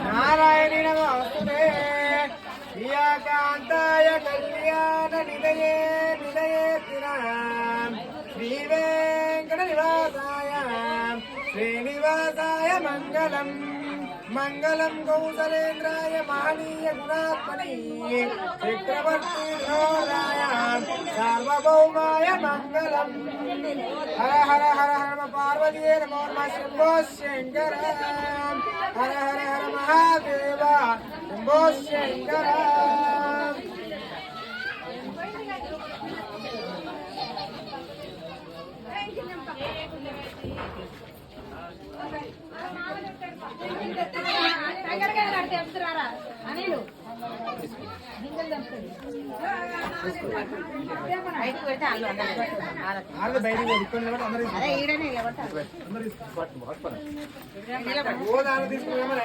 నారాయణి నమోస్తుతే ప్రియాకాంతాయ కళ్యాణ నిదయే నిదయేతినాం శ్రీ వెంకట నివాసాయ శ్రీనివాసాయ మంగళం మంగళం కౌసలేంద్రాయ మహనీయ గుణాత్మని చక్రవర్తి వినోదాయ సార్వభౌమాయ మంగళం హర హర హర హర పార్వతీయ నమో నమః శంభో శంకర హర హర హర మహాదేవ శంభో శంకర తీసుకున్నామని